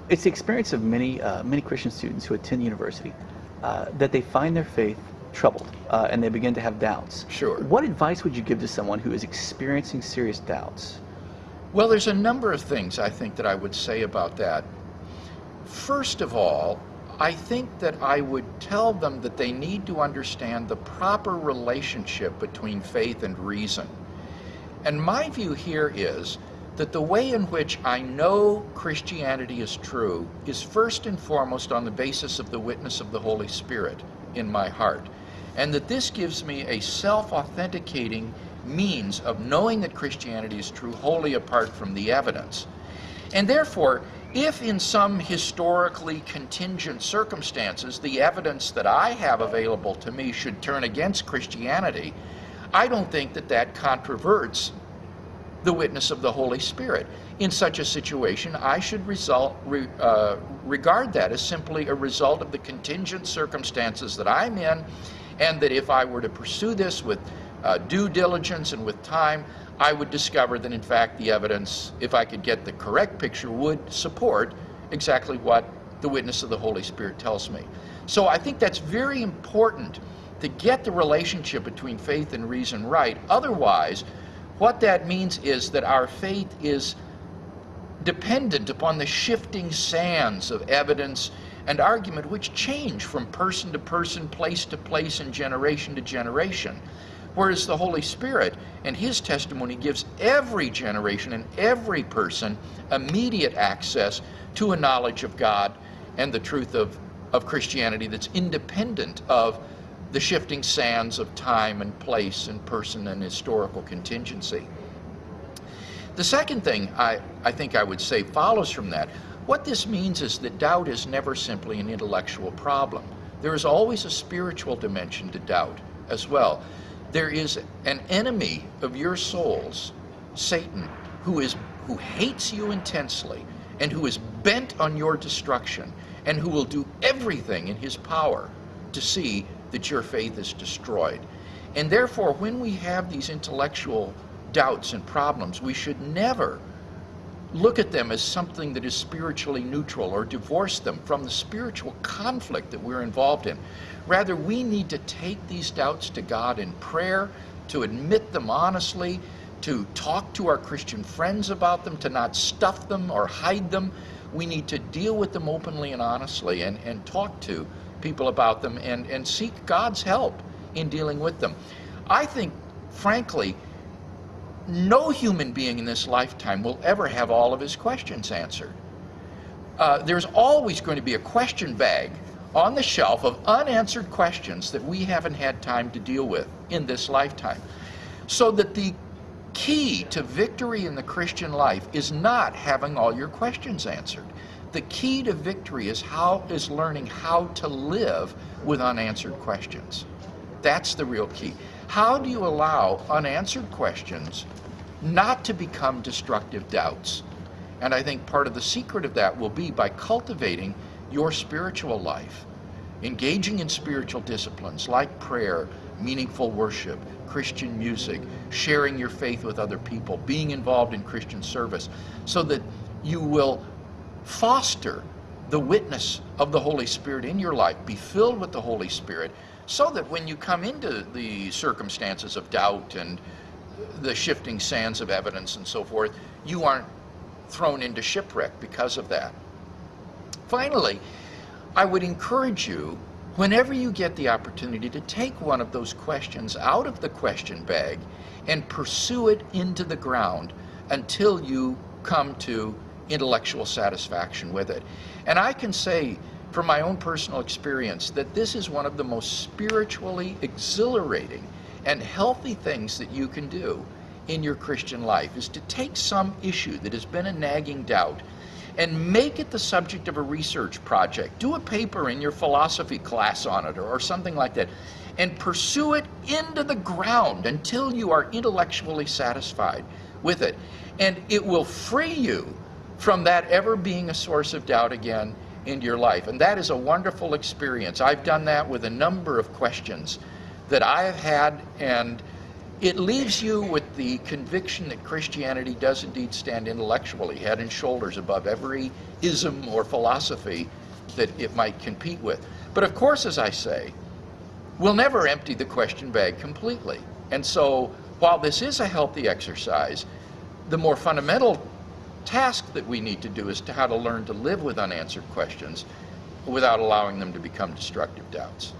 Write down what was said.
It's the experience of many Christian students who attend university that they find their faith troubled and they begin to have doubts. Sure. What advice would you give to someone who is experiencing serious doubts? Well, there's a number of things I think that I would say about that. First of all, I think that I would tell them that they need to understand the proper relationship between faith and reason. And my view here is that the way in which I know Christianity is true is first and foremost on the basis of the witness of the Holy Spirit in my heart. And that this gives me a self-authenticating means of knowing that Christianity is true wholly apart from the evidence. And therefore, if in some historically contingent circumstances the evidence that I have available to me should turn against Christianity, I don't think that that controverts the witness of the Holy Spirit. In such a situation, I should regard that as simply a result of the contingent circumstances that I'm in, and that if I were to pursue this with due diligence and with time, I would discover that in fact the evidence, if I could get the correct picture, would support exactly what the witness of the Holy Spirit tells me. So I think that's very important to get the relationship between faith and reason right. Otherwise, what that means is that our faith is dependent upon the shifting sands of evidence and argument, which change from person to person, place to place, and generation to generation. Whereas the Holy Spirit and His testimony gives every generation and every person immediate access to a knowledge of God and the truth of Christianity that's independent of the shifting sands of time and place and person and historical contingency. The second thing I think I would say follows from that. What this means is that doubt is never simply an intellectual problem. There is always a spiritual dimension to doubt as well. There is an enemy of your souls, Satan, who hates you intensely and who is bent on your destruction and who will do everything in his power to see that your faith is destroyed. And therefore, when we have these intellectual doubts and problems, we should never look at them as something that is spiritually neutral or divorce them from the spiritual conflict that we're involved in. Rather, we need to take these doubts to God in prayer, to admit them honestly, to talk to our Christian friends about them, to not stuff them or hide them. We need to deal with them openly and honestly and talk to people about them and seek God's help in dealing with them. I think, frankly, no human being in this lifetime will ever have all of his questions answered. There's always going to be a question bag on the shelf of unanswered questions that we haven't had time to deal with in this lifetime. So that the key to victory in the Christian life is not having all your questions answered. The key to victory is learning how to live with unanswered questions. That's the real key. How do you allow unanswered questions not to become destructive doubts? And I think part of the secret of that will be by cultivating your spiritual life, engaging in spiritual disciplines like prayer, meaningful worship, Christian music, sharing your faith with other people, being involved in Christian service, so that you will foster the witness of the Holy Spirit in your life, be filled with the Holy Spirit, so that when you come into the circumstances of doubt and the shifting sands of evidence and so forth, you aren't thrown into shipwreck because of that. Finally, I would encourage you, whenever you get the opportunity, to take one of those questions out of the question bag and pursue it into the ground until you come to intellectual satisfaction with it. And I can say from my own personal experience that this is one of the most spiritually exhilarating and healthy things that you can do in your Christian life, is to take some issue that has been a nagging doubt and make it the subject of a research project. Do a paper in your philosophy class on it or something like that, and pursue it into the ground until you are intellectually satisfied with it. And it will free you from that ever being a source of doubt again in your life. And that is a wonderful experience. I've done that with a number of questions that I have had, and It leaves you with the conviction that Christianity does indeed stand intellectually, head and shoulders above every ism or philosophy that it might compete with. But of course, as I say, we'll never empty the question bag completely. And so, while this is a healthy exercise, the more fundamental task that we need to do is how to learn to live with unanswered questions without allowing them to become destructive doubts.